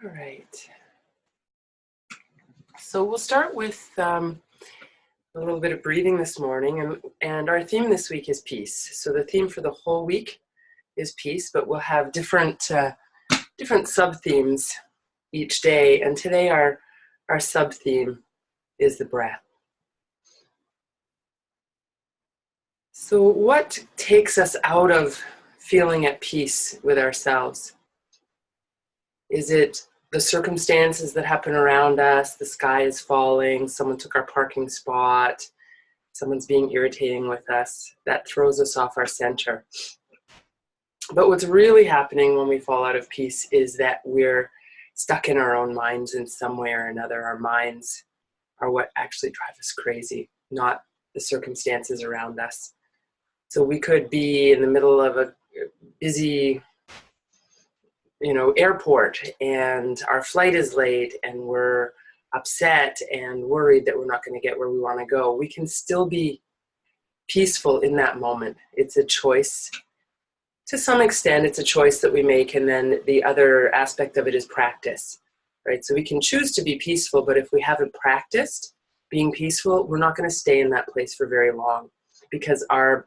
All right. So we'll start with a little bit of breathing this morning, and our theme this week is peace. So the theme for the whole week is peace, but we'll have different sub-themes each day. And today our sub-theme is the breath. So what takes us out of feeling at peace with ourselves? Is it the circumstances that happen around us? The sky is falling, someone took our parking spot, someone's being irritating with us. That throws us off our center. But what's really happening when we fall out of peace is that we're stuck in our own minds in some way or another. Our minds are what actually drive us crazy, not the circumstances around us. So we could be in the middle of a busy airport, and our flight is late, and we're upset and worried that we're not going to get where we want to go. We can still be peaceful in that moment. It's a choice. To some extent, it's a choice that we make, and then the other aspect of it is practice, right? So we can choose to be peaceful, but if we haven't practiced being peaceful, we're not going to stay in that place for very long, because our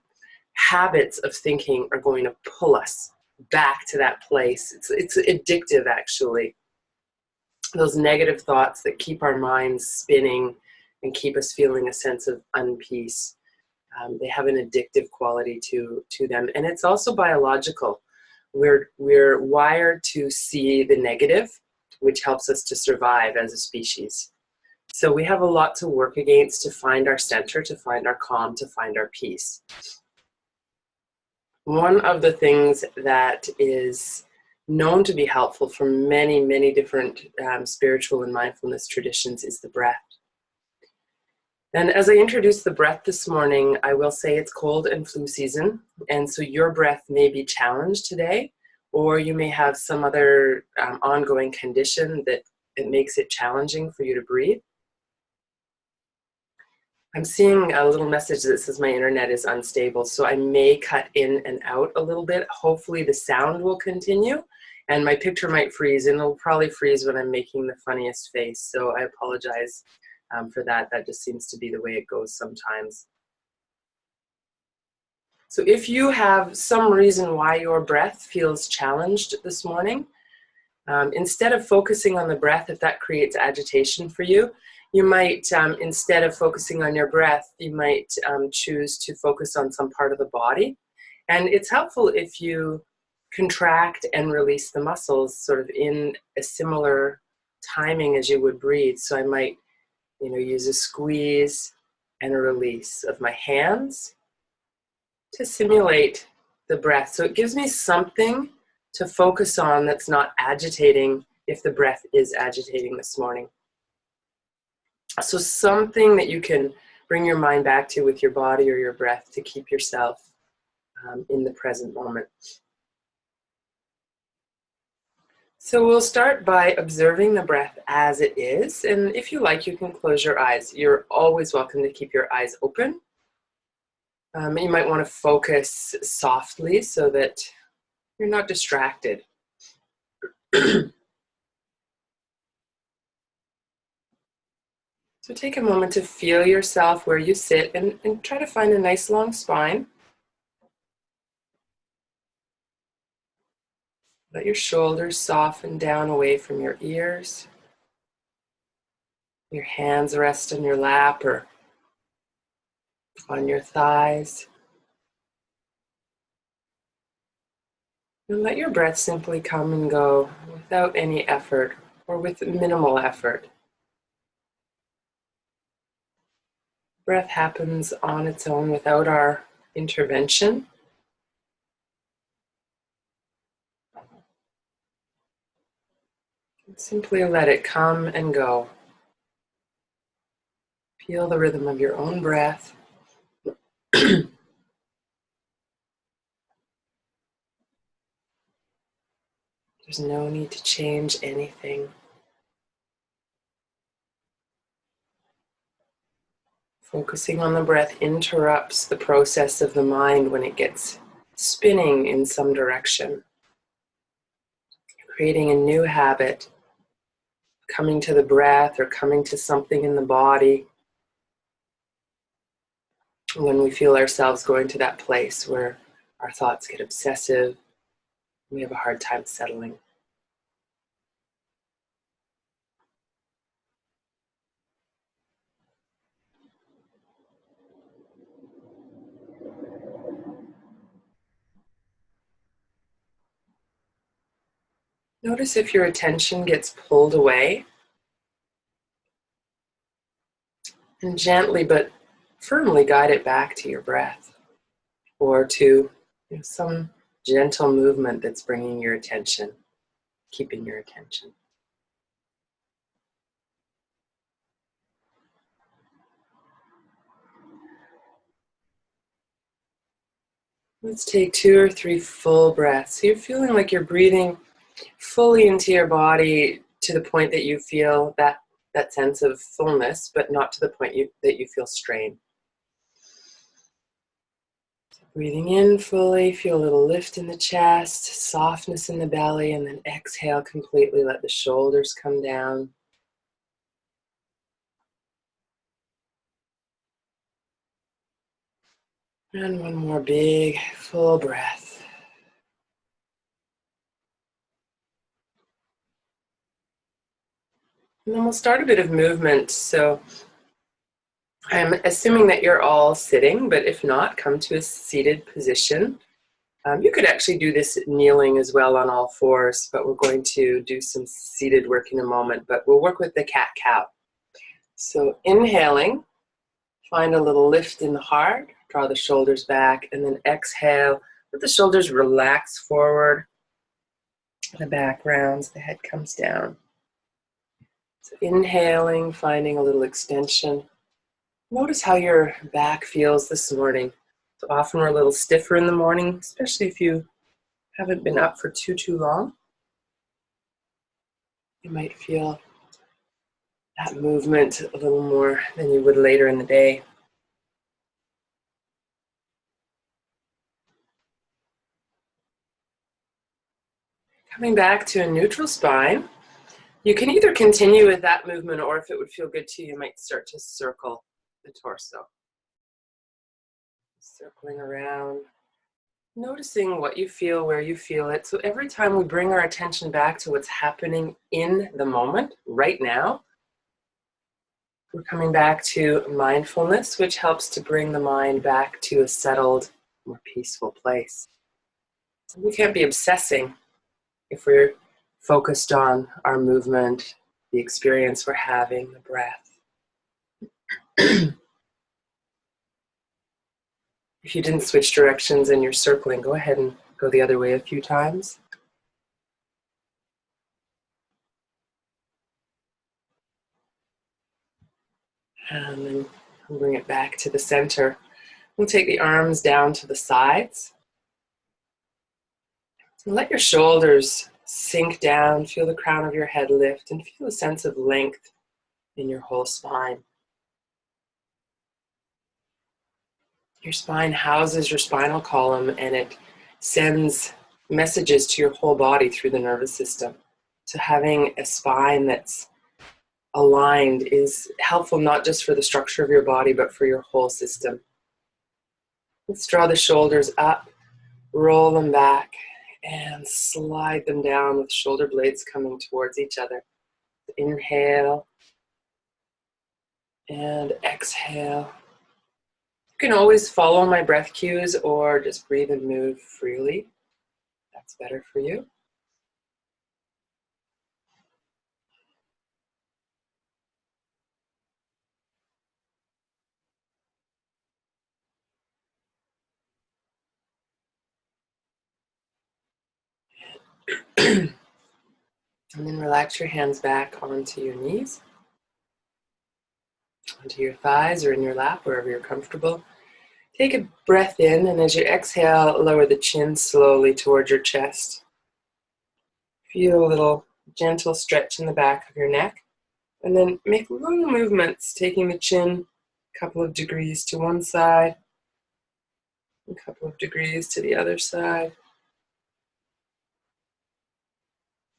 habits of thinking are going to pull us back to that place. It's addictive, actually. Those negative thoughts that keep our minds spinning and keep us feeling a sense of unpeace. They have an addictive quality to them. And it's also biological. We're wired to see the negative, which helps us to survive as a species. So we have a lot to work against to find our center, to find our calm, to find our peace. One of the things that is known to be helpful for many, many different spiritual and mindfulness traditions is the breath. And as I introduce the breath this morning, I will say it's cold and flu season, and so your breath may be challenged today, or you may have some other ongoing condition that it makes it challenging for you to breathe. I'm seeing a little message that says my internet is unstable, so I may cut in and out a little bit. Hopefully the sound will continue, and my picture might freeze, and it'll probably freeze when I'm making the funniest face, so I apologize for that. That just seems to be the way it goes sometimes. So if you have some reason why your breath feels challenged this morning, instead of focusing on the breath, if that creates agitation for you, you might, instead of focusing on your breath, you might choose to focus on some part of the body. And it's helpful if you contract and release the muscles sort of in a similar timing as you would breathe. So I might, use a squeeze and a release of my hands to simulate the breath. So it gives me something to focus on that's not agitating if the breath is agitating this morning. So something that you can bring your mind back to with your body or your breath to keep yourself in the present moment. So we'll start by observing the breath as it is. And if you like, you can close your eyes. You're always welcome to keep your eyes open. You might want to focus softly so that you're not distracted. So take a moment to feel yourself where you sit and try to find a nice long spine. Let your shoulders soften down away from your ears. Your hands rest on your lap or on your thighs. And let your breath simply come and go without any effort or with minimal effort. Breath happens on its own without our intervention. Simply let it come and go. Feel the rhythm of your own breath. There's no need to change anything. Focusing on the breath interrupts the process of the mind when it gets spinning in some direction, creating a new habit coming to the breath or coming to something in the body when we feel ourselves going to that place where our thoughts get obsessive, we have a hard time settling. Notice if your attention gets pulled away, and gently but firmly guide it back to your breath or to some gentle movement that's bringing your attention, keeping your attention. Let's take 2 or 3 full breaths. So you're feeling like you're breathing fully into your body to the point that you feel that sense of fullness, but not to the point that you feel strain. So breathing in fully, feel a little lift in the chest, softness in the belly, and then exhale completely. Let the shoulders come down. And one more big, full breath. And then we'll start a bit of movement. So I'm assuming that you're all sitting, but if not, come to a seated position. You could actually do this kneeling as well on all fours, but we're going to do some seated work in a moment, but we'll work with the cat-cow. So inhaling, find a little lift in the heart, draw the shoulders back, and then exhale, let the shoulders relax forward, the back rounds, the head comes down. So inhaling, finding a little extension. Notice how your back feels this morning. So often we're a little stiffer in the morning, especially if you haven't been up for too long. You might feel that movement a little more than you would later in the day. Coming back to a neutral spine, you can either continue with that movement, or if it would feel good to you, you might start to circle the torso. Circling around, noticing what you feel, where you feel it. So every time we bring our attention back to what's happening in the moment, right now, we're coming back to mindfulness, which helps to bring the mind back to a settled, more peaceful place. So we can't be obsessing if we're focused on our movement, the experience we're having, the breath. If you didn't switch directions and you're circling, go ahead and go the other way a few times. And then we'll bring it back to the center. We'll take the arms down to the sides. And let your shoulders sink down, feel the crown of your head lift, and feel a sense of length in your whole spine. Your spine houses your spinal column, and it sends messages to your whole body through the nervous system. So having a spine that's aligned is helpful not just for the structure of your body, but for your whole system. Let's draw the shoulders up, roll them back, and slide them down with shoulder blades coming towards each other. Inhale and exhale. You can always follow my breath cues or just breathe and move freely. That's better for you. And then relax your hands back onto your knees, onto your thighs or in your lap, wherever you're comfortable. Take a breath in, and as you exhale, lower the chin slowly towards your chest. Feel a little gentle stretch in the back of your neck, and then make little movements, taking the chin a couple of degrees to one side, a couple of degrees to the other side.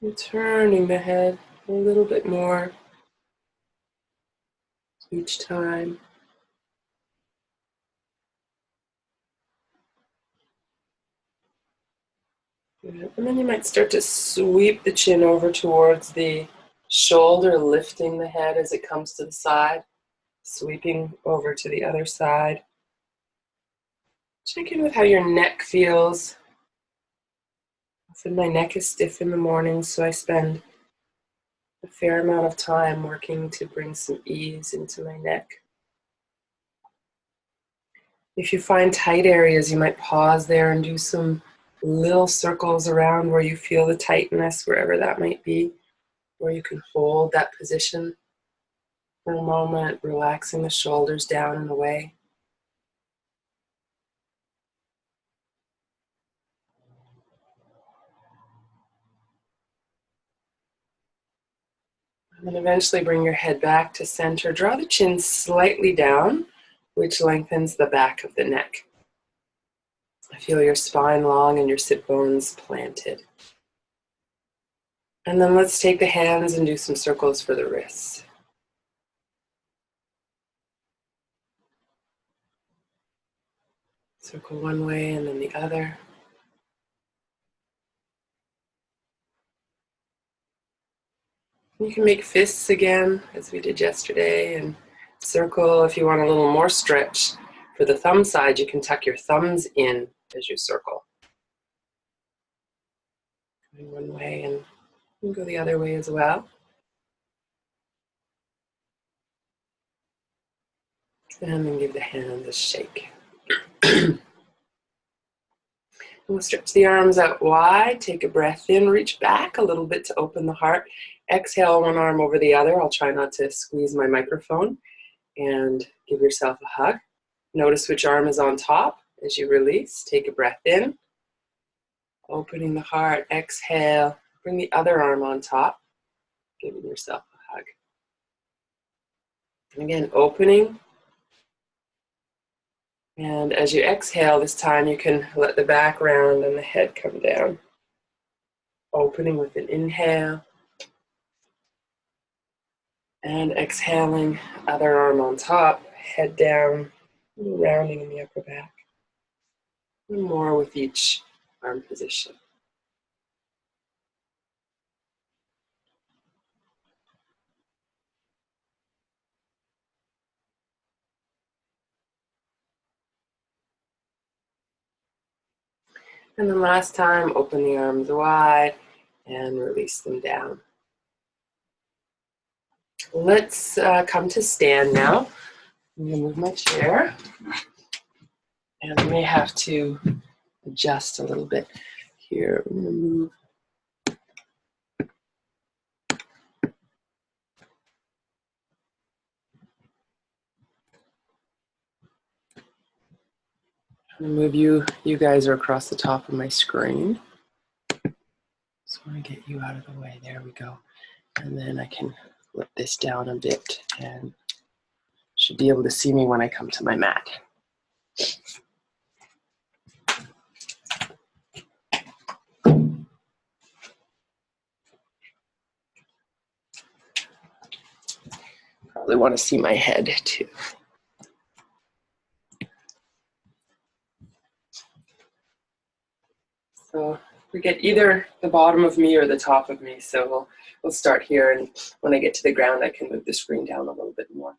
And turning the head A little bit more each time. Good. And then you might start to sweep the chin over towards the shoulder, lifting the head as it comes to the side, sweeping over to the other side. Check in with how your neck feels. Often my neck is stiff in the morning, so I spend a fair amount of time working to bring some ease into my neck. If you find tight areas, you might pause there and do some little circles around where you feel the tightness, wherever that might be, where you can hold that position for a moment, relaxing the shoulders down and away. And then eventually bring your head back to center. Draw the chin slightly down, which lengthens the back of the neck. Feel your spine long and your sit bones planted. And then let's take the hands and do some circles for the wrists. Circle one way and then the other. You can make fists again, as we did yesterday, and circle if you want a little more stretch. For the thumb side, you can tuck your thumbs in as you circle. Going one way and you can go the other way as well. And then give the hands a shake. We'll stretch the arms out wide, take a breath in, reach back a little bit to open the heart. Exhale one arm over the other. I'll try not to squeeze my microphone. And give yourself a hug. Notice which arm is on top as you release. Take a breath in, opening the heart. Exhale, bring the other arm on top, giving yourself a hug. And again, opening. And as you exhale this time, you can let the back round and the head come down. Opening with an inhale. And exhaling, other arm on top, head down, rounding in the upper back. And more with each arm position. And then last time, open the arms wide and release them down. Let's come to stand now. I'm going to move my chair. And I may have to adjust a little bit here. I'm going to move. I'm going to move you. You guys are across the top of my screen. Just want to get you out of the way. There we go. And then I can flip this down a bit and should be able to see me when I come to my mat. Probably want to see my head too. So we get either the bottom of me or the top of me. So we'll start here, and when I get to the ground, I can move the screen down a little bit more.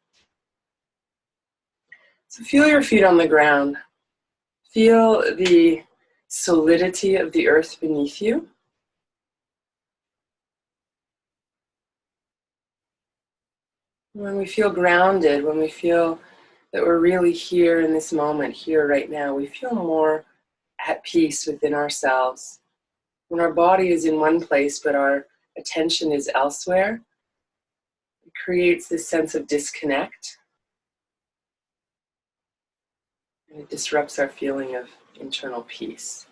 So feel your feet on the ground. Feel the solidity of the earth beneath you. When we feel grounded, when we feel that we're really here in this moment, here right now, we feel more at peace within ourselves. When our body is in one place, but our attention is elsewhere, it creates this sense of disconnect. And it disrupts our feeling of internal peace.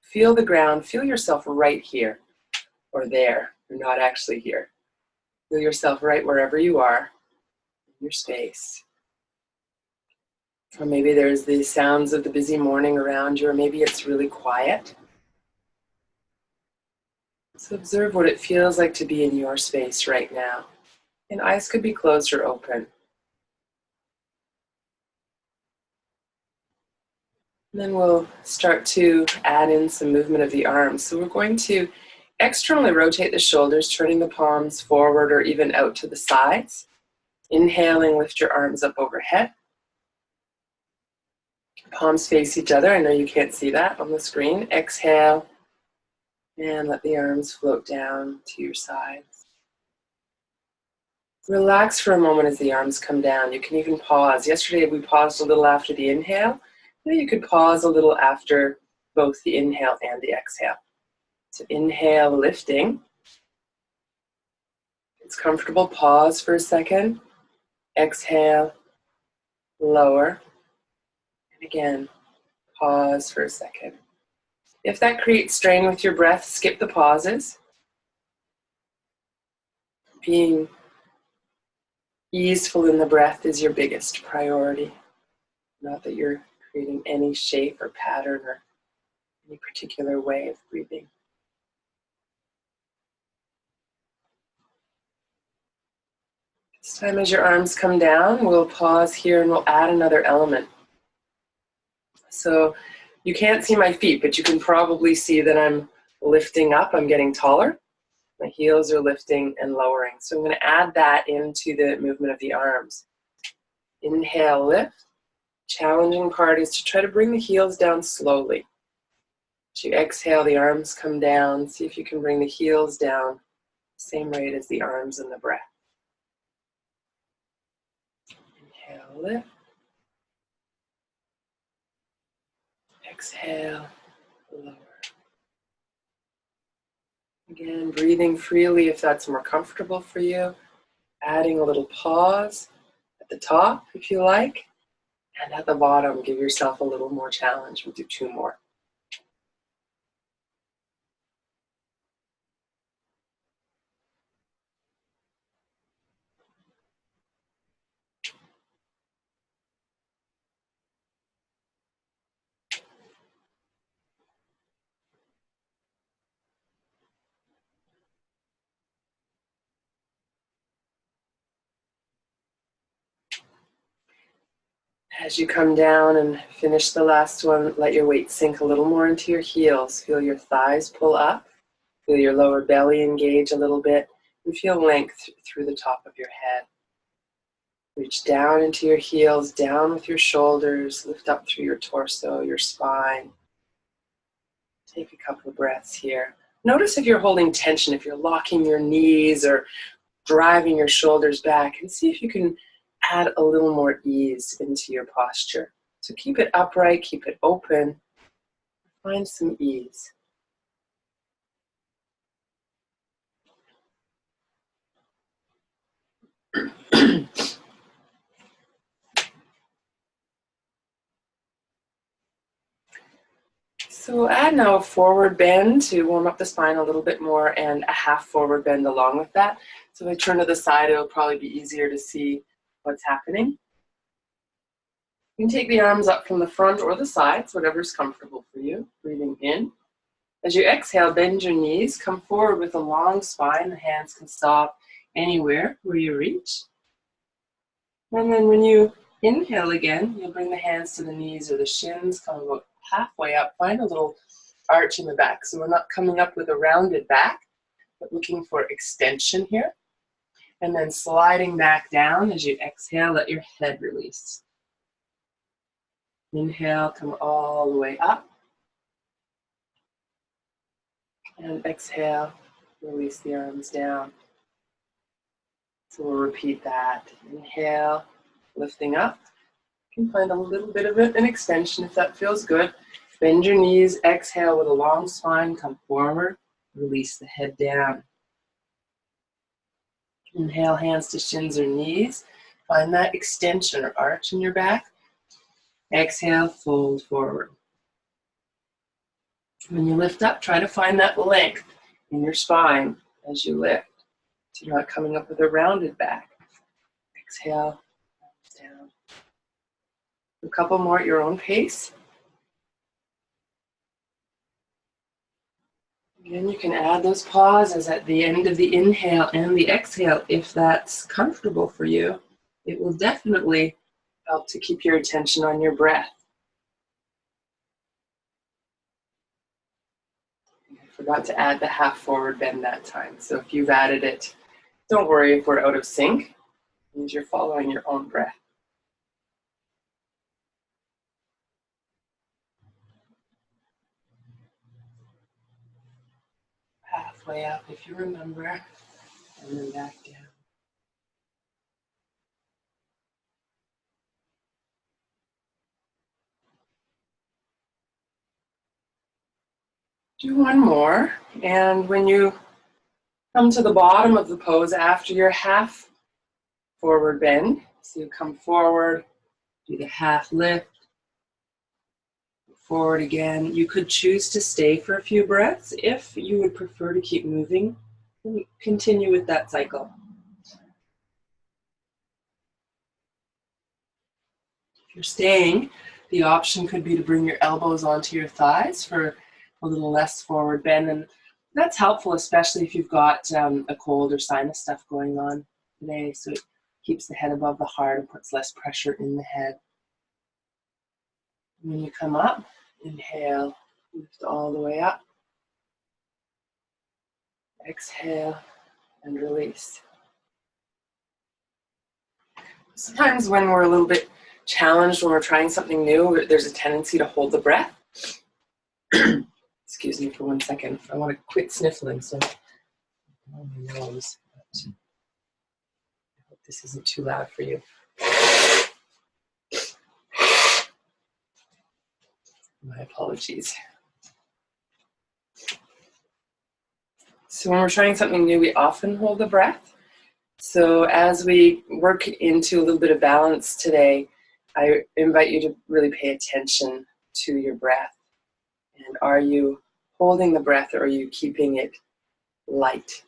Feel the ground, feel yourself right here or there. You're not actually here. Feel yourself right wherever you are in your space. Or maybe there's the sounds of the busy morning around you, or maybe it's really quiet. So observe what it feels like to be in your space right now. And eyes could be closed or open. And then we'll start to add in some movement of the arms. So we're going to externally rotate the shoulders, turning the palms forward or even out to the sides. Inhaling, lift your arms up overhead. Palms face each other. I know you can't see that on the screen. Exhale, and let the arms float down to your sides. Relax for a moment as the arms come down. You can even pause. Yesterday we paused a little after the inhale. Now you could pause a little after both the inhale and the exhale. So inhale, lifting. It's comfortable. Pause for a second. Exhale, lower. And again, pause for a second. If that creates strain with your breath, skip the pauses. Being easeful in the breath is your biggest priority. Not that you're creating any shape or pattern or any particular way of breathing. This time as your arms come down, we'll pause here and we'll add another element. So you can't see my feet, but you can probably see that I'm lifting up, I'm getting taller. My heels are lifting and lowering. So I'm going to add that into the movement of the arms. Inhale, lift. Challenging part is to try to bring the heels down slowly. As you exhale, the arms come down. See if you can bring the heels down, same rate as the arms and the breath. Inhale, lift. Exhale, lower. Again, breathing freely if that's more comfortable for you. Adding a little pause at the top if you like. And at the bottom, give yourself a little more challenge. We'll do 2 more. As you come down and finish the last one, let your weight sink a little more into your heels. Feel your thighs pull up. Feel your lower belly engage a little bit. And feel length through the top of your head. Reach down into your heels, down with your shoulders. Lift up through your torso, your spine. Take a couple of breaths here. Notice if you're holding tension, if you're locking your knees or driving your shoulders back, and see if you can add a little more ease into your posture. So keep it upright, keep it open, find some ease. So we'll add now a forward bend to warm up the spine a little bit more and a half forward bend along with that. So if I turn to the side, it'll probably be easier to see what's happening. You can take the arms up from the front or the sides, whatever's comfortable for you. Breathing in. As you exhale, bend your knees, come forward with a long spine. The hands can stop anywhere where you reach. And then when you inhale again, you'll bring the hands to the knees or the shins, come about halfway up. Find a little arch in the back. So we're not coming up with a rounded back, but looking for extension here. And then sliding back down as you exhale, let your head release. Inhale, come all the way up. And exhale, release the arms down. So we'll repeat that. Inhale, lifting up. You can find a little bit of an extension if that feels good. Bend your knees, exhale with a long spine, come forward, release the head down. Inhale, hands to shins or knees. Find that extension or arch in your back. Exhale, fold forward. When you lift up, try to find that length in your spine as you lift. So you're not coming up with a rounded back. Exhale, down. A couple more at your own pace. And you can add those pauses at the end of the inhale and the exhale if that's comfortable for you. It will definitely help to keep your attention on your breath. I forgot to add the half forward bend that time. So if you've added it, don't worry if we're out of sync. It means you're following your own breath. Halfway up if you remember, and then back down. Do one more, and when you come to the bottom of the pose after your half forward bend, so you come forward, do the half lift, forward again. You could choose to stay for a few breaths if you would prefer to keep moving. Continue with that cycle. If you're staying, the option could be to bring your elbows onto your thighs for a little less forward bend, and that's helpful, especially if you've got a cold or sinus stuff going on today, so it keeps the head above the heart and puts less pressure in the head. When you come up, inhale, lift all the way up. Exhale and release. Sometimes when we're a little bit challenged, when we're trying something new, there's a tendency to hold the breath. Excuse me for 1 second. I want to quit sniffling, so on my nose. I hope this isn't too loud for you. My apologies. So when we're trying something new, we often hold the breath. So as we work into a little bit of balance today, I invite you to really pay attention to your breath. And are you holding the breath, or are you keeping it light?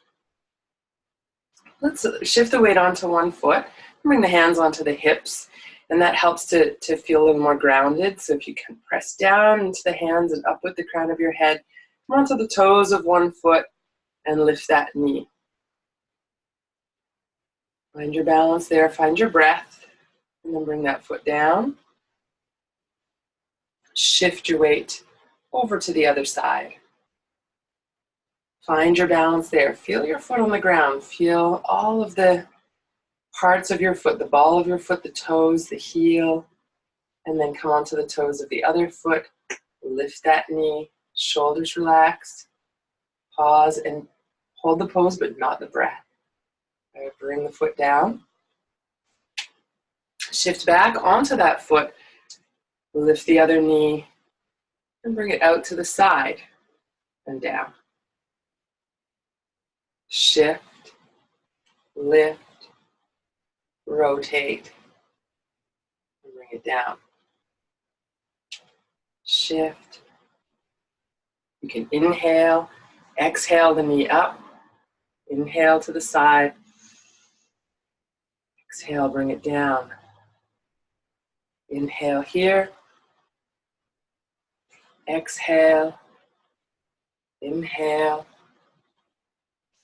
Let's shift the weight onto one foot, bring the hands onto the hips, and that helps to feel a little more grounded. So if you can press down into the hands and up with the crown of your head, come onto the toes of one foot and lift that knee. Find your balance there, find your breath, and then bring that foot down. Shift your weight over to the other side. Find your balance there. Feel your foot on the ground. Feel all of the parts of your foot, the ball of your foot, the toes, the heel, and then come onto the toes of the other foot. Lift that knee, shoulders relaxed. Pause and hold the pose, but not the breath. Right, bring the foot down. Shift back onto that foot. Lift the other knee and bring it out to the side and down. Shift, lift, rotate, and bring it down. Shift. You can inhale, exhale the knee up, inhale to the side, exhale, bring it down. Inhale here, exhale, inhale,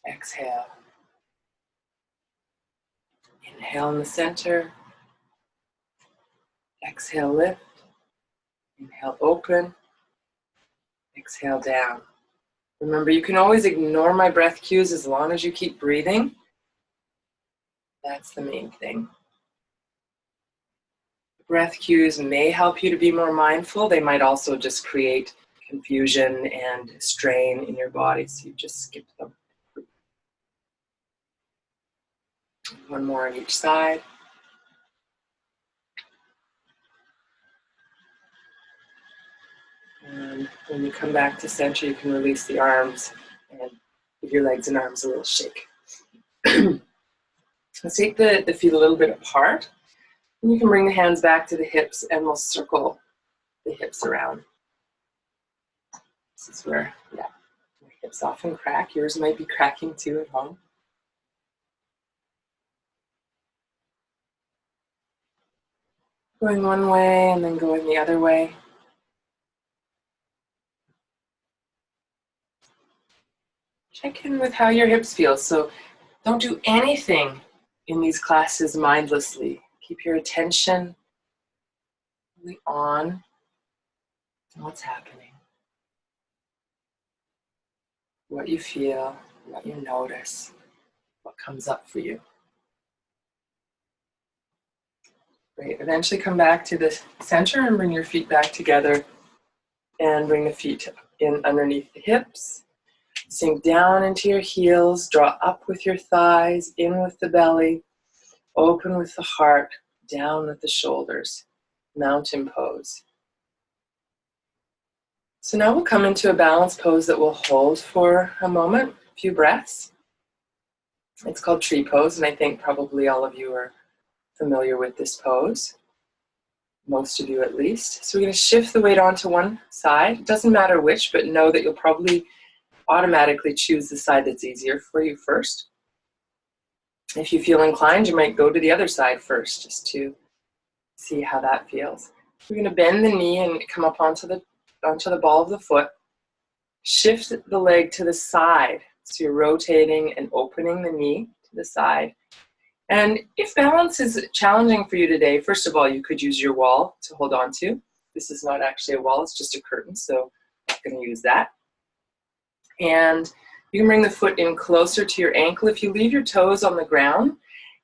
exhale. Inhale in the center, exhale, lift, inhale, open, exhale, down. Remember, you can always ignore my breath cues as long as you keep breathing. That's the main thing. Breath cues may help you to be more mindful. They might also just create confusion and strain in your body, so you just skip them. One more on each side. And when you come back to center, you can release the arms and give your legs and arms a little shake. Let's take the feet a little bit apart. And you can bring the hands back to the hips, and we'll circle the hips around. This is where, yeah, my hips often crack. Yours might be cracking too at home. Going one way and then going the other way. check in with how your hips feel. So don't do anything in these classes mindlessly. Keep your attention really on what's happening, what you feel, what you notice, what comes up for you. Great. Eventually come back to the center and bring your feet back together and bring the feet in underneath the hips. Sink down into your heels, draw up with your thighs, in with the belly, open with the heart, down with the shoulders. Mountain pose. So now we'll come into a balanced pose that we'll hold for a moment, a few breaths. It's called tree pose, and I think probably all of you are familiar with this pose. Most of you at least. So we're going to shift the weight onto one side. It doesn't matter which, but know that you'll probably automatically choose the side that's easier for you first. If you feel inclined, you might go to the other side first, just to see how that feels. We're going to bend the knee and come up onto the ball of the foot. Shift the leg to the side. So you're rotating and opening the knee to the side. And if balance is challenging for you today, first of all, you could use your wall to hold on to. This is not actually a wall, it's just a curtain, so I'm going to use that. And you can bring the foot in closer to your ankle. If you leave your toes on the ground,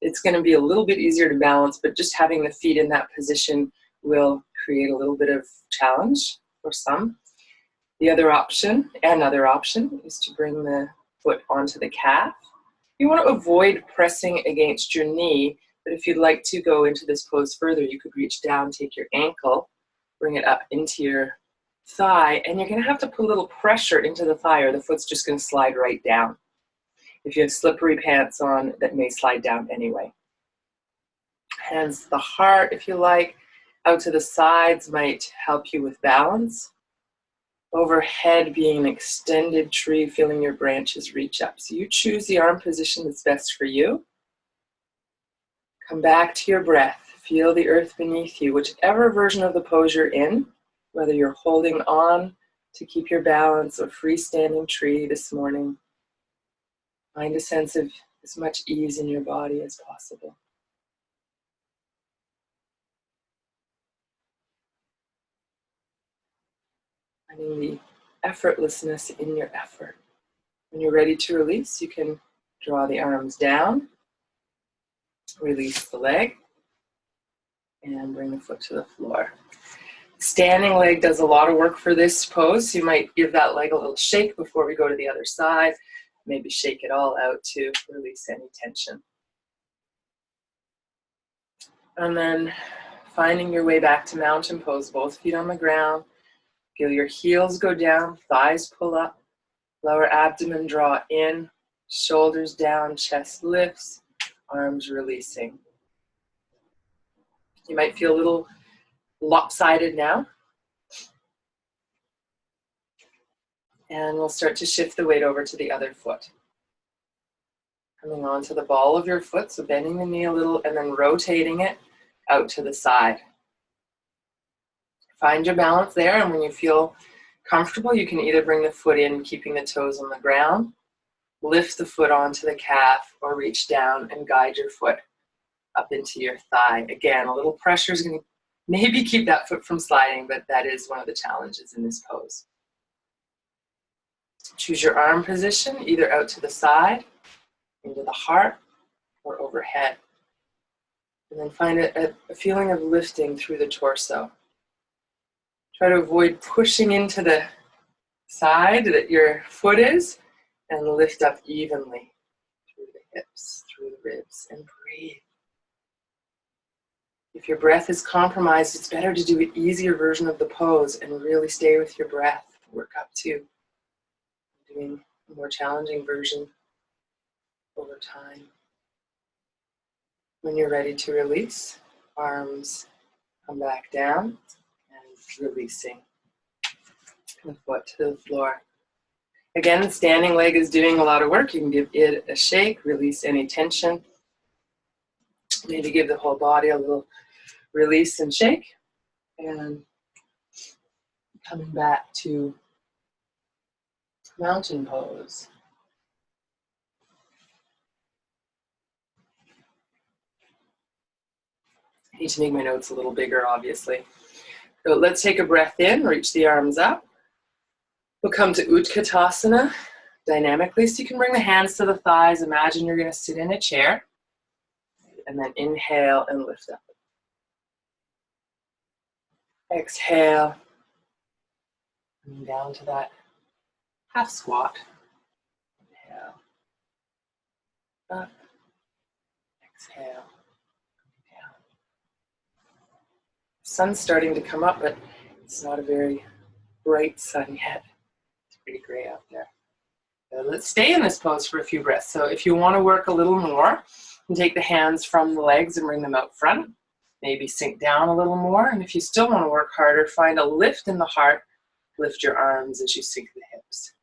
it's going to be a little bit easier to balance, but just having the feet in that position will create a little bit of challenge for some. Another option is to bring the foot onto the calf. You want to avoid pressing against your knee, but if you'd like to go into this pose further, you could reach down, take your ankle, bring it up into your thigh, and you're going to have to put a little pressure into the thigh or the foot's just going to slide right down. If you have slippery pants on, that may slide down anyway. Hands to the heart, if you like. Out to the sides might help you with balance. Overhead being an extended tree, feeling your branches reach up. So you choose the arm position that's best for you. Come back to your breath. Feel the earth beneath you, whichever version of the pose you're in, whether you're holding on to keep your balance or freestanding tree this morning. Find a sense of as much ease in your body as possible. Finding the effortlessness in your effort. When you're ready to release, you can draw the arms down, release the leg, and bring the foot to the floor. Standing leg does a lot of work for this pose. You might give that leg a little shake before we go to the other side. Maybe shake it all out to release any tension. And then finding your way back to mountain pose, both feet on the ground. Feel your heels go down, thighs pull up, lower abdomen draw in, shoulders down, chest lifts, arms releasing. You might feel a little lopsided now. And we'll start to shift the weight over to the other foot. Coming onto the ball of your foot, so bending the knee a little and then rotating it out to the side. Find your balance there, and when you feel comfortable, you can either bring the foot in, keeping the toes on the ground, lift the foot onto the calf, or reach down and guide your foot up into your thigh. Again, a little pressure is going to maybe keep that foot from sliding, but that is one of the challenges in this pose. Choose your arm position, either out to the side, into the heart, or overhead. And then find a feeling of lifting through the torso. Try to avoid pushing into the side that your foot is, and lift up evenly through the hips, through the ribs, and breathe. If your breath is compromised, it's better to do an easier version of the pose and really stay with your breath. Work up to doing a more challenging version over time. When you're ready to release, arms come back down and releasing the foot to the floor. Again, the standing leg is doing a lot of work. You can give it a shake, release any tension. Maybe give the whole body a little release and shake. And coming back to mountain pose. Need to make my notes a little bigger, obviously. So let's take a breath in, reach the arms up. We'll come to Utkatasana dynamically. So you can bring the hands to the thighs. Imagine you're going to sit in a chair. And then inhale and lift up. Exhale. And down to that half squat. Inhale. Up. Exhale. Down. Sun's starting to come up, but it's not a very bright sun yet. It's pretty gray out there. So let's stay in this pose for a few breaths. So if you want to work a little more, you can take the hands from the legs and bring them out front. Maybe sink down a little more. And if you still want to work harder, find a lift in the heart. Lift your arms as you sink the hips.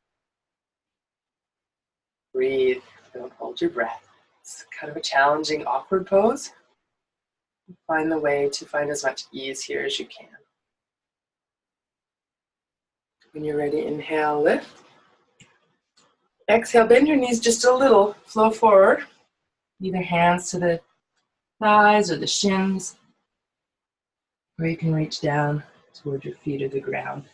Breathe. Don't hold your breath. It's kind of a challenging, awkward pose. Find the way to find as much ease here as you can. When you're ready, inhale, lift. Exhale, bend your knees just a little. Flow forward. Either hands to the thighs or the shins. Or you can reach down toward your feet or the ground.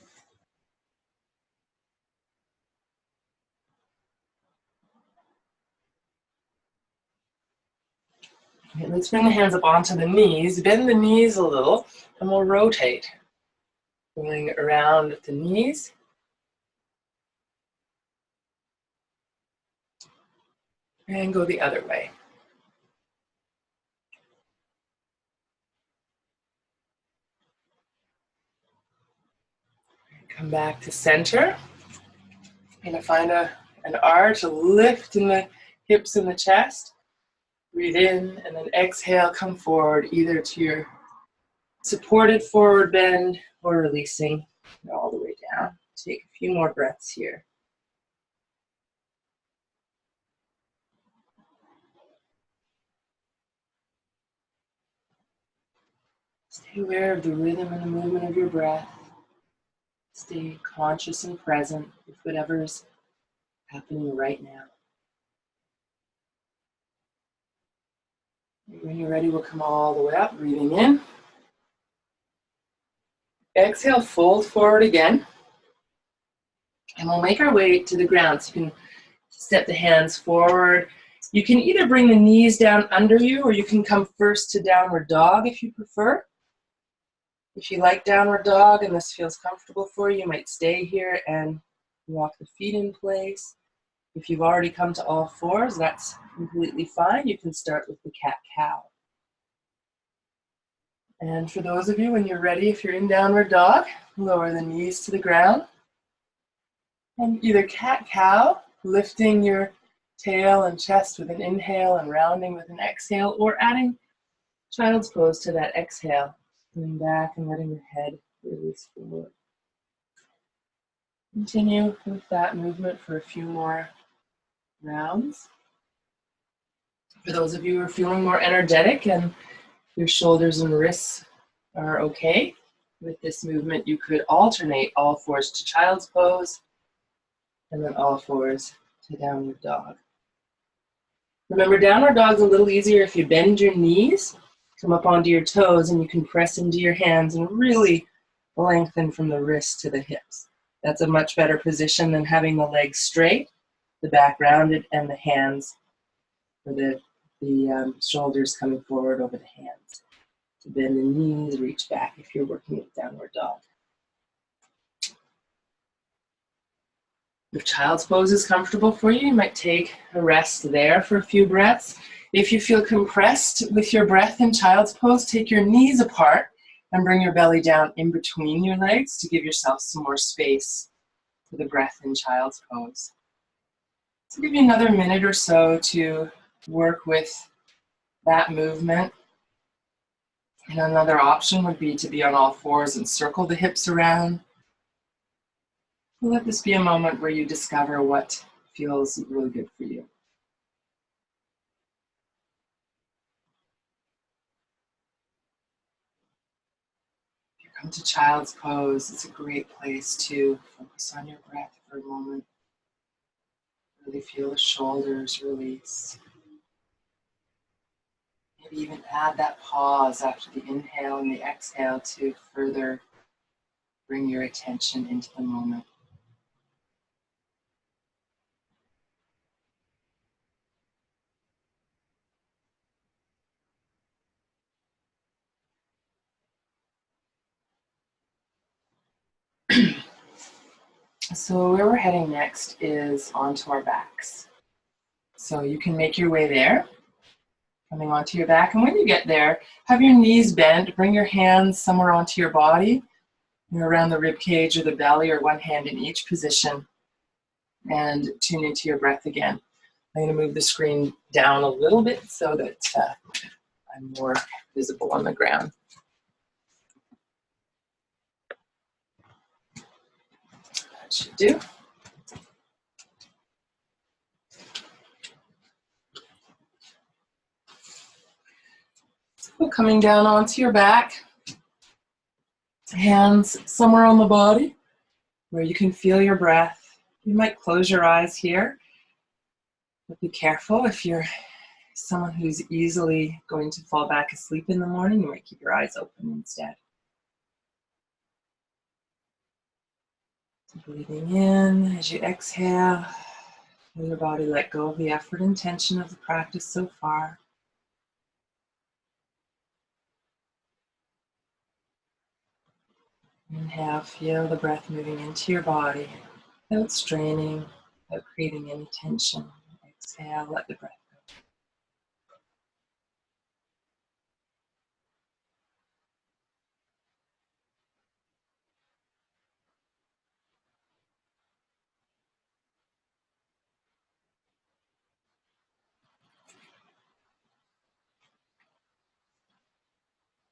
Okay, let's bring the hands up onto the knees. Bend the knees a little, and we'll rotate. Going around at the knees. And go the other way. Come back to center. You're going to find an arch, a lift in the hips and the chest. Breathe in and then exhale, come forward either to your supported forward bend or releasing all the way down. Take a few more breaths here. Stay aware of the rhythm and the movement of your breath. Stay conscious and present with whatever's happening right now. When you're ready, we'll come all the way up, breathing in. Exhale, fold forward again. And we'll make our way to the ground. So you can step the hands forward. You can either bring the knees down under you, or you can come first to downward dog if you prefer. If you like downward dog and this feels comfortable for you, you might stay here and walk the feet in place. If you've already come to all fours, that's completely fine. You can start with the cat-cow. And for those of you, when you're ready, if you're in downward dog, lower the knees to the ground. And either cat-cow, lifting your tail and chest with an inhale and rounding with an exhale, or adding child's pose to that exhale. Coming back and letting your head release forward. Continue with that movement for a few more rounds. For those of you who are feeling more energetic and your shoulders and wrists are okay with this movement, you could alternate all fours to child's pose and then all fours to downward dog. Remember, downward dog's a little easier if you bend your knees, come up onto your toes, and you can press into your hands and really lengthen from the wrist to the hips. That's a much better position than having the legs straight, the back rounded, and the hands, or the shoulders coming forward over the hands. So bend the knees, reach back if you're working with downward dog. If child's pose is comfortable for you, you might take a rest there for a few breaths. If you feel compressed with your breath in child's pose, take your knees apart and bring your belly down in between your legs to give yourself some more space for the breath in child's pose. So give you another minute or so to work with that movement. And another option would be to be on all fours and circle the hips around. Let this be a moment where you discover what feels really good for you. If you come to child's pose, it's a great place to focus on your breath for a moment. Really feel the shoulders release. Maybe even add that pause after the inhale and the exhale to further bring your attention into the moment. So where we're heading next is onto our backs. So you can make your way there, coming onto your back. And when you get there, have your knees bent, bring your hands somewhere onto your body, around the rib cage or the belly, or one hand in each position, and tune into your breath again. I'm going to move the screen down a little bit so that I'm more visible on the ground. That should do. So coming down onto your back, hands somewhere on the body where you can feel your breath. You might close your eyes here, but be careful. If you're someone who's easily going to fall back asleep in the morning, you might keep your eyes open instead. So breathing in as you exhale, feel your body let go of the effort and tension of the practice so far. Inhale, feel the breath moving into your body without straining, without creating any tension. Exhale, let the breath go.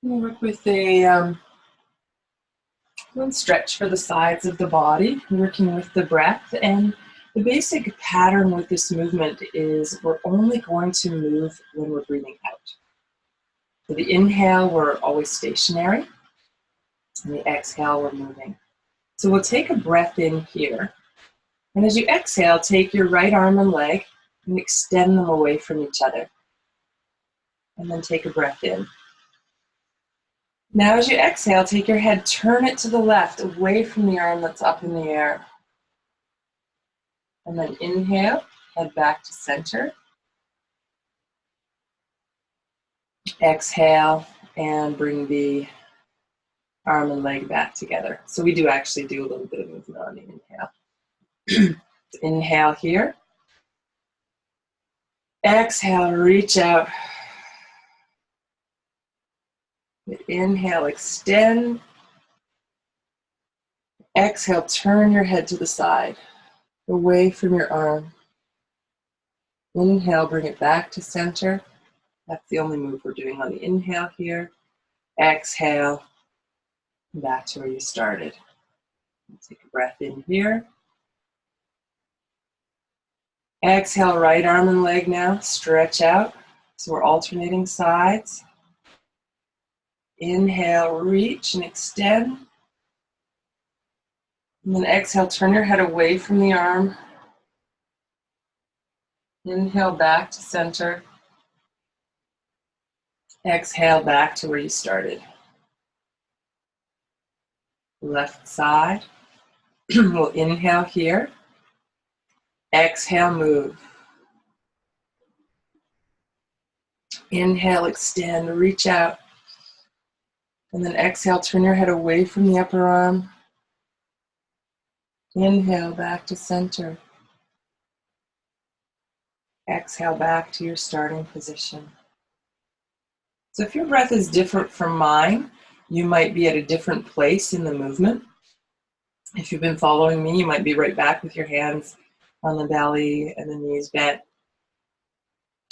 We'll work with a one stretch for the sides of the body, working with the breath. And the basic pattern with this movement is we're only going to move when we're breathing out. So the inhale, we're always stationary, and the exhale, we're moving. So we'll take a breath in here. And as you exhale, take your right arm and leg and extend them away from each other. And then take a breath in. Now as you exhale, take your head, turn it to the left, away from the arm that's up in the air. And then inhale, head back to center. Exhale, and bring the arm and leg back together. So we do actually do a little bit of movement on the inhale. Inhale here. Exhale, reach out. Inhale, extend. Exhale, turn your head to the side, away from your arm. Inhale, bring it back to center. That's the only move we're doing on the inhale here. Exhale, back to where you started. Take a breath in here. Exhale, right arm and leg now, stretch out. So we're alternating sides. Inhale, reach and extend. And then exhale, turn your head away from the arm. Inhale, back to center. Exhale, back to where you started. Left side. We'll inhale here. Exhale, move. Inhale, extend, reach out. And then exhale, turn your head away from the upper arm. Inhale, back to center. Exhale, back to your starting position. So if your breath is different from mine, you might be at a different place in the movement. If you've been following me, you might be right back with your hands on the belly and the knees bent.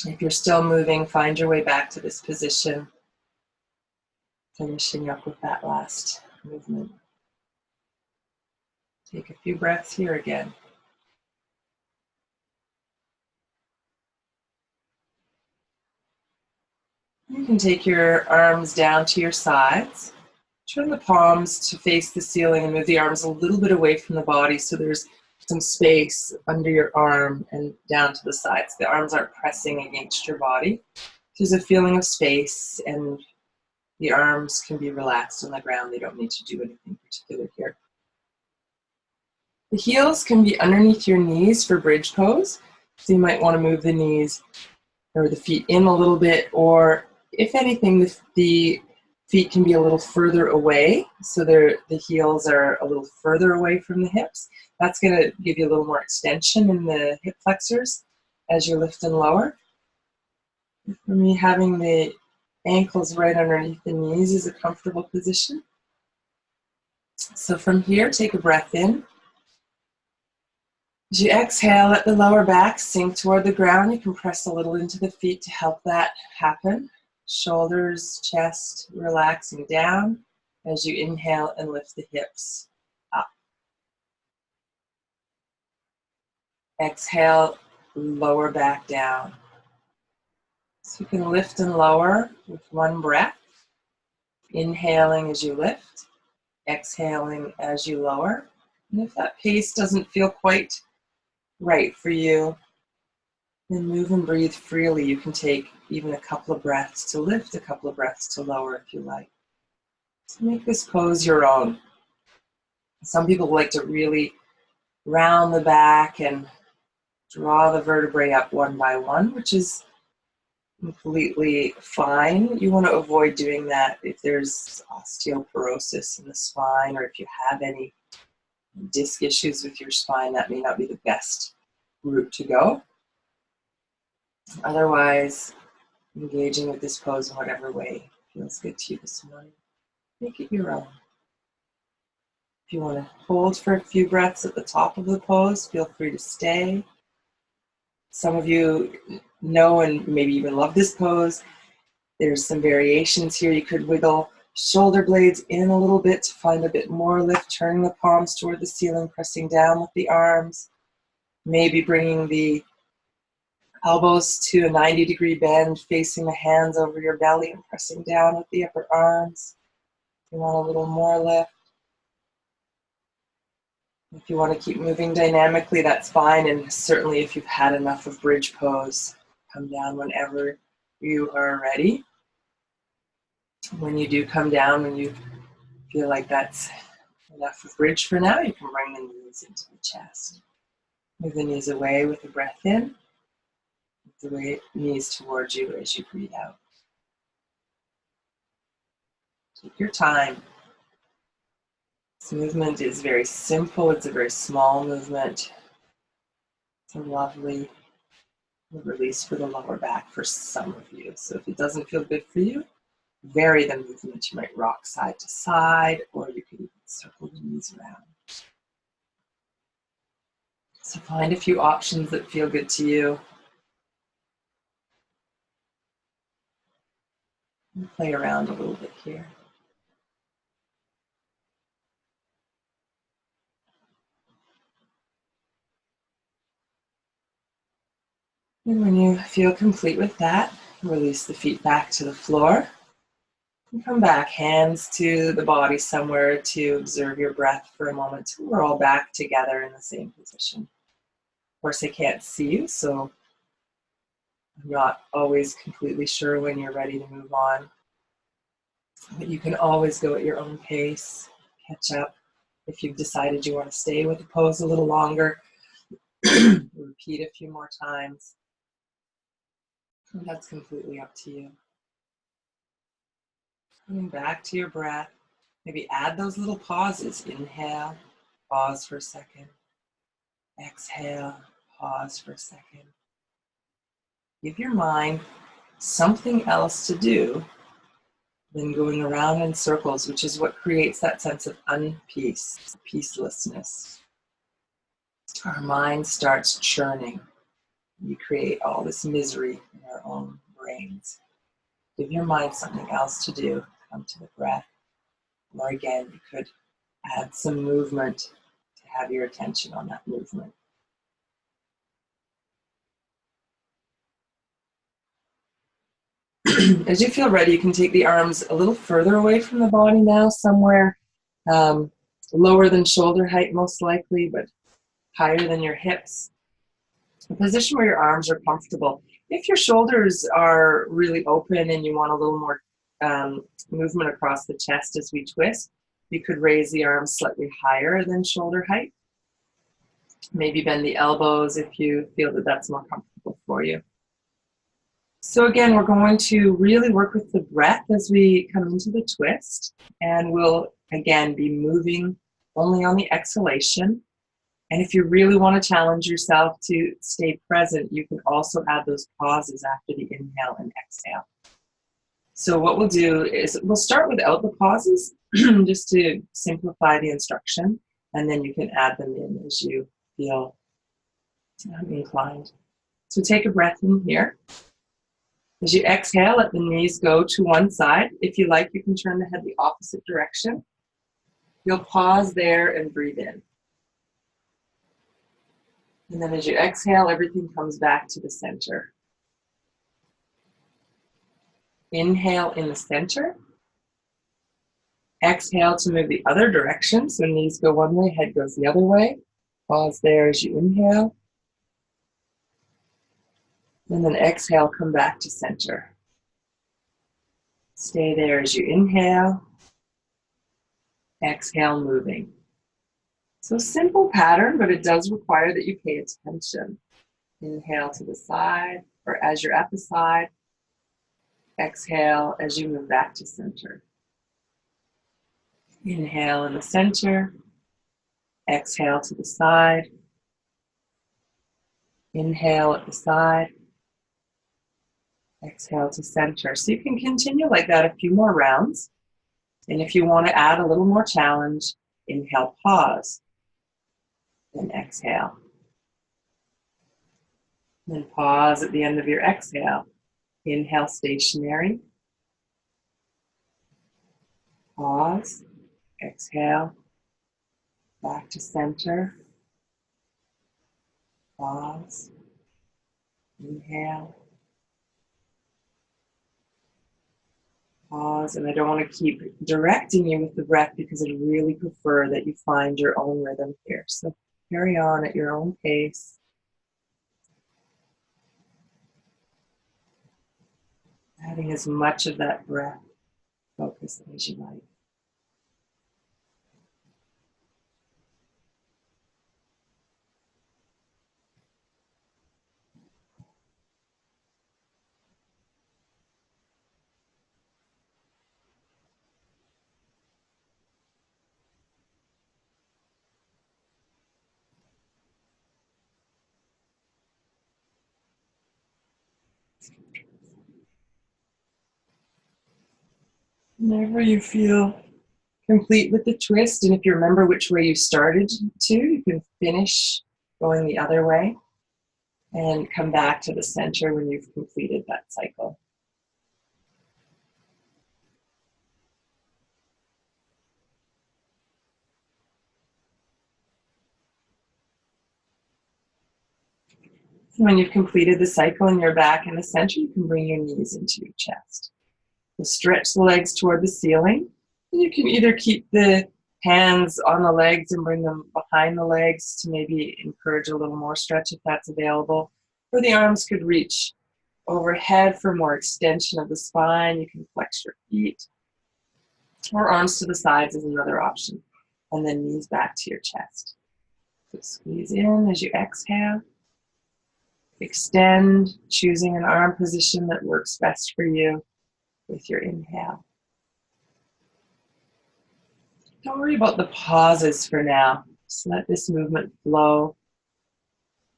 If you're still moving, find your way back to this position, finishing up with that last movement. Take a few breaths here again. You can take your arms down to your sides. Turn the palms to face the ceiling and move the arms a little bit away from the body so there's some space under your arm and down to the sides. The arms aren't pressing against your body. There's a feeling of space, and the arms can be relaxed on the ground. They don't need to do anything particular here. The heels can be underneath your knees for bridge pose. So you might want to move the knees or the feet in a little bit, or if anything, the feet can be a little further away. So the heels are a little further away from the hips. That's going to give you a little more extension in the hip flexors as you lift and lower. For me, having the ankles right underneath the knees is a comfortable position. So from here, take a breath in. As you exhale, let the lower back sink toward the ground. You can press a little into the feet to help that happen. Shoulders, chest relaxing down as you inhale and lift the hips up. Exhale, lower back down. So you can lift and lower with one breath. Inhaling as you lift, exhaling as you lower. And if that pace doesn't feel quite right for you, then move and breathe freely. You can take even a couple of breaths to lift, a couple of breaths to lower if you like. So make this pose your own. Some people like to really round the back and draw the vertebrae up one by one, which is completely fine. You want to avoid doing that if there's osteoporosis in the spine, or if you have any disc issues with your spine. That may not be the best route to go. Otherwise, engaging with this pose in whatever way feels good to you this morning. Make it your own. If you want to hold for a few breaths at the top of the pose, feel free to stay. Some of you know and maybe even love this pose. There's some variations here. You could wiggle shoulder blades in a little bit to find a bit more lift, turning the palms toward the ceiling, pressing down with the arms. Maybe bringing the elbows to a 90-degree bend, facing the hands over your belly and pressing down with the upper arms. If you want a little more lift. If you want to keep moving dynamically, that's fine. And certainly if you've had enough of bridge pose, come down whenever you are ready. When you do come down, when you feel like that's enough of bridge for now, you can bring the knees into the chest. Move the knees away with a breath in. Move the knees towards you as you breathe out. Take your time. This movement is very simple. It's a very small movement. It's a lovely release for the lower back for some of you. So if it doesn't feel good for you, vary the movement. You might rock side to side, or you could even circle the knees around. So find a few options that feel good to you. And play around a little bit here. And when you feel complete with that, release the feet back to the floor. And come back, hands to the body somewhere to observe your breath for a moment. We're all back together in the same position. Of course, I can't see you, so I'm not always completely sure when you're ready to move on. But you can always go at your own pace, catch up. If you've decided you want to stay with the pose a little longer, repeat a few more times. And that's completely up to you. Coming back to your breath, maybe add those little pauses. Inhale, pause for a second. Exhale, pause for a second. Give your mind something else to do than going around in circles, which is what creates that sense of unpeace, peacelessness. Our mind starts churning. We create all this misery in our own brains. Give your mind something else to do. Come to the breath. Or again, you could add some movement to have your attention on that movement. As you feel ready, you can take the arms a little further away from the body now, somewhere lower than shoulder height most likely, but higher than your hips. A position where your arms are comfortable. If your shoulders are really open and you want a little more movement across the chest as we twist, you could raise the arms slightly higher than shoulder height. Maybe bend the elbows if you feel that that's more comfortable for you. So again, we're going to really work with the breath as we come into the twist, and we'll again be moving only on the exhalation. And if you really want to challenge yourself to stay present, you can also add those pauses after the inhale and exhale. So what we'll do is we'll start without the pauses just to simplify the instruction, and then you can add them in as you feel inclined. So take a breath in here. As you exhale, let the knees go to one side. If you like, you can turn the head the opposite direction. You'll pause there and breathe in. And then as you exhale, everything comes back to the center. Inhale in the center. Exhale to move the other direction. So knees go one way, head goes the other way. Pause there as you inhale. And then exhale, come back to center. Stay there as you inhale. Exhale, moving. So simple pattern, but it does require that you pay attention. Inhale to the side, or as you're at the side. Exhale as you move back to center. Inhale in the center. Exhale to the side. Inhale at the side. Exhale to center. So you can continue like that a few more rounds. And if you want to add a little more challenge, inhale, pause. Then exhale. Then pause at the end of your exhale. Inhale, stationary. Pause. Exhale. Back to center. Pause. Inhale. Pause. And I don't want to keep directing you with the breath because I really prefer that you find your own rhythm here. So carry on at your own pace. Adding as much of that breath focus as you like. Whenever you feel complete with the twist, and if you remember which way you started to, you can finish going the other way and come back to the center when you've completed that cycle. When you've completed the cycle and you're back in the center, you can bring your knees into your chest. You'll stretch the legs toward the ceiling. And you can either keep the hands on the legs and bring them behind the legs to maybe encourage a little more stretch if that's available. Or the arms could reach overhead for more extension of the spine. You can flex your feet. Or arms to the sides is another option. And then knees back to your chest. So squeeze in as you exhale. Extend, choosing an arm position that works best for you with your inhale. Don't worry about the pauses for now. Just let this movement flow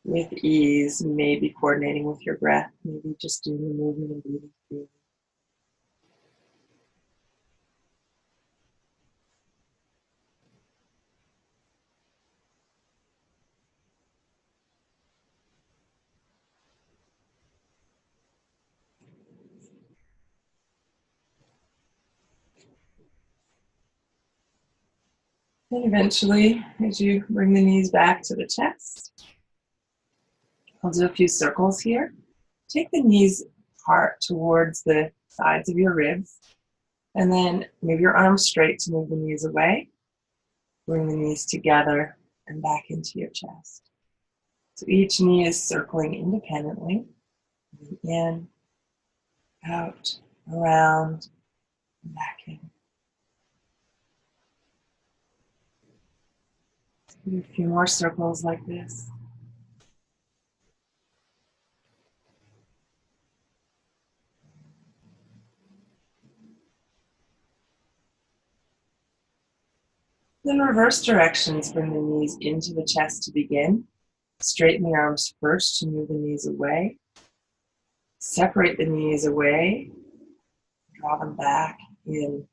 with ease, maybe coordinating with your breath, maybe just doing the movement and breathing through. And eventually, as you bring the knees back to the chest, I'll do a few circles here. Take the knees apart towards the sides of your ribs, and then move your arms straight to move the knees away. Bring the knees together and back into your chest. So each knee is circling independently. In, out, around, and back in. Do a few more circles like this. Then reverse directions, bring the knees into the chest to begin. Straighten the arms first to move the knees away. Separate the knees away. Draw them back in.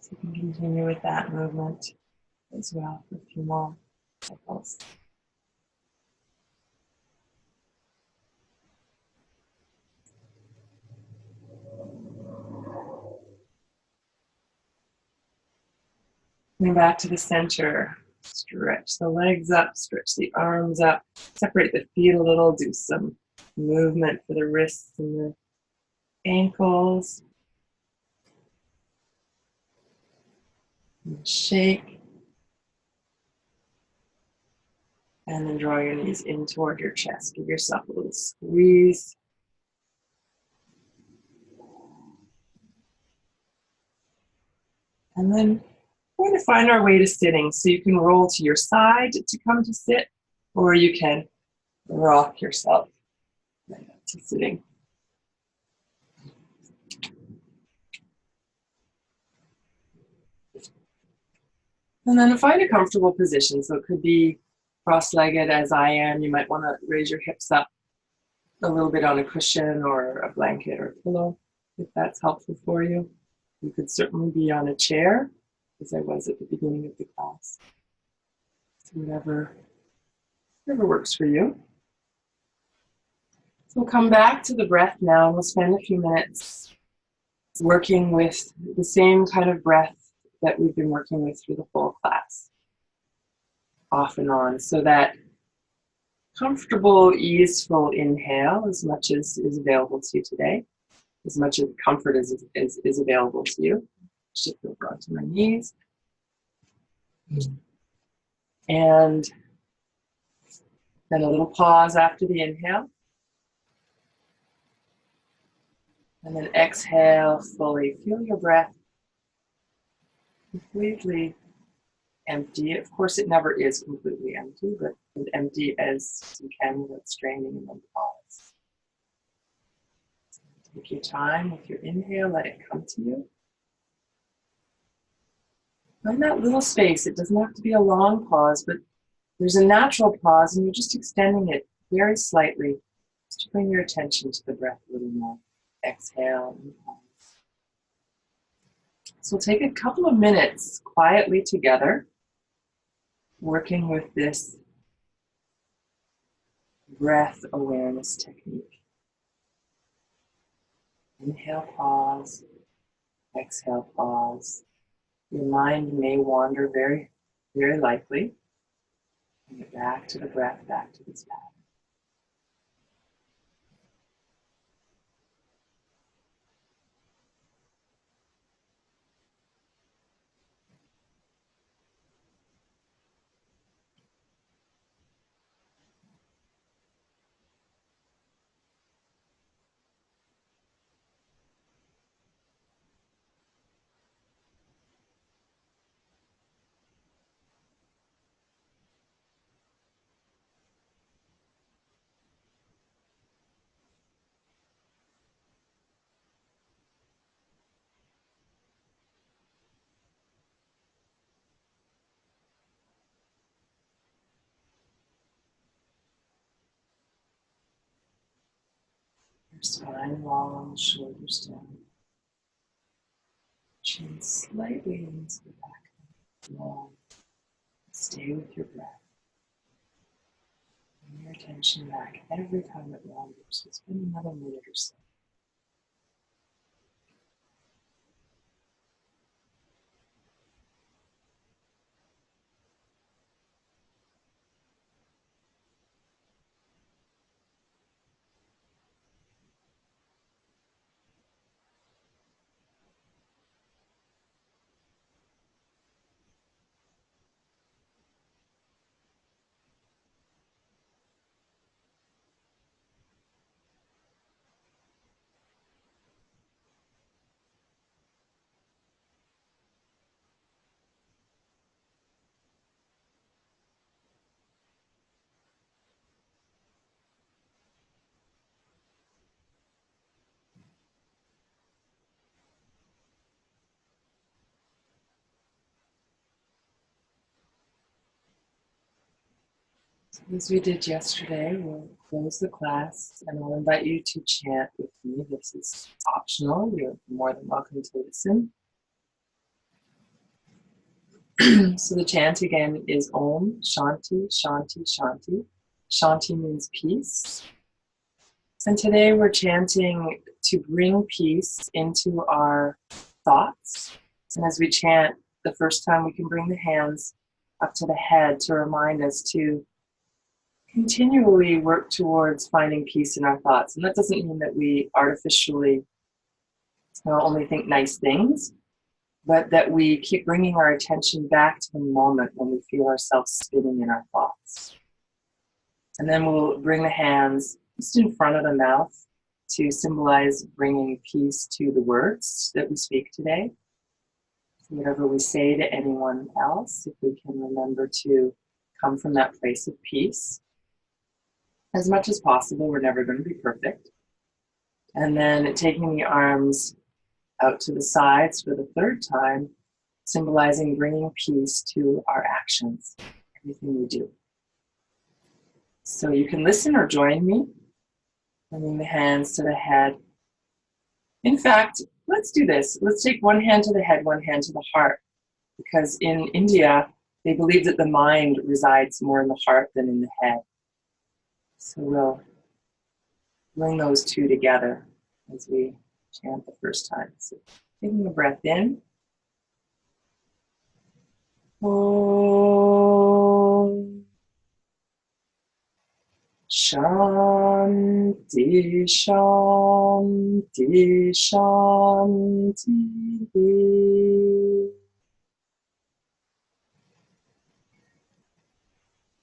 So you can continue with that movement as well for a few more cycles. Coming back to the center. Stretch the legs up, stretch the arms up, separate the feet a little, do some movement for the wrists and the ankles. And shake. And then draw your knees in toward your chest. Give yourself a little squeeze. And then we're going to find our way to sitting. So you can roll to your side to come to sit, or you can rock yourself right up to sitting. And then find a comfortable position. So it could be cross-legged as I am. You might want to raise your hips up a little bit on a cushion or a blanket or a pillow, if that's helpful for you. You could certainly be on a chair, as I was at the beginning of the class. So whatever works for you. So we'll come back to the breath now, and we'll spend a few minutes working with the same kind of breath that we've been working with through the whole class, off and on, so that comfortable, easeful inhale, as much as is available to you today, as much of comfort as is available to you. Shift over onto my knees. And then a little pause after the inhale. And then exhale fully. Feel your breath completely empty. Of course, it never is completely empty, but as empty as you can without straining, and then pause. Take your time with your inhale, let it come to you. Find that little space. It doesn't have to be a long pause, but there's a natural pause, and you're just extending it very slightly just to bring your attention to the breath a little more. Exhale and pause. So we'll take a couple of minutes quietly together, working with this breath awareness technique. Inhale, pause. Exhale, pause. Your mind may wander very, very likely. Bring it back to the breath, back to this pattern. Your spine long, shoulders down. Chin slightly into the back. Long. Stay with your breath. Bring your attention back every time it wanders. So spend another minute or so. As we did yesterday, we'll close the class and I'll invite you to chant with me. This is optional. You're more than welcome to listen. So the chant again is Om Shanti Shanti Shanti. Shanti means peace. And today we're chanting to bring peace into our thoughts. And as we chant, the first time we can bring the hands up to the head to remind us to continually work towards finding peace in our thoughts. And that doesn't mean that we artificially only think nice things, but that we keep bringing our attention back to the moment when we feel ourselves spinning in our thoughts. And then we'll bring the hands just in front of the mouth to symbolize bringing peace to the words that we speak today. Whatever we say to anyone else, if we can remember to come from that place of peace. As much as possible, we're never going to be perfect. And then taking the arms out to the sides for the third time, symbolizing bringing peace to our actions, everything we do. So you can listen or join me, bringing the hands to the head. In fact, let's do this. Let's take one hand to the head, one hand to the heart. Because in India, they believe that the mind resides more in the heart than in the head. So we'll bring those two together as we chant the first time. So taking a breath in. Om Shanti Shanti Shanti.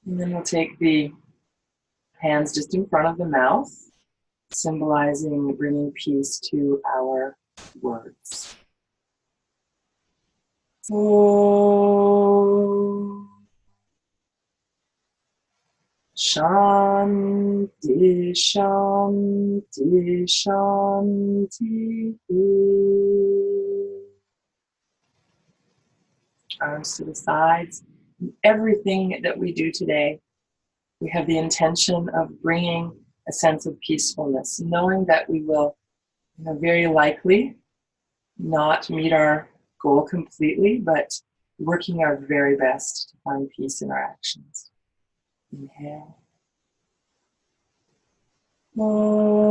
And then we'll take the hands just in front of the mouth, symbolizing bringing peace to our words. Om Shanti Shanti Shanti. Arms to the sides. Everything that we do today, we have the intention of bringing a sense of peacefulness, knowing that we will, very likely not meet our goal completely, but working our very best to find peace in our actions. Inhale. Om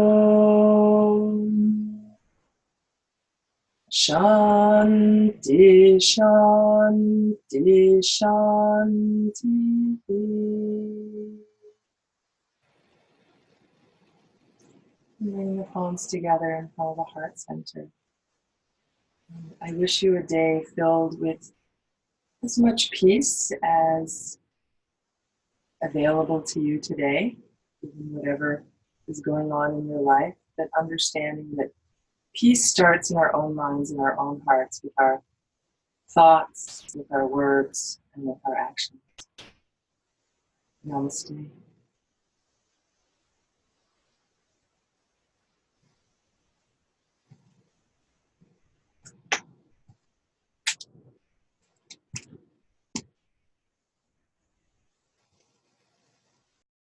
Shanti Shanti Shanti. Bring the palms together and follow the heart center. I wish you a day filled with as much peace as available to you today, even whatever is going on in your life, but understanding that peace starts in our own minds and our own hearts, with our thoughts, with our words, and with our actions. Namaste.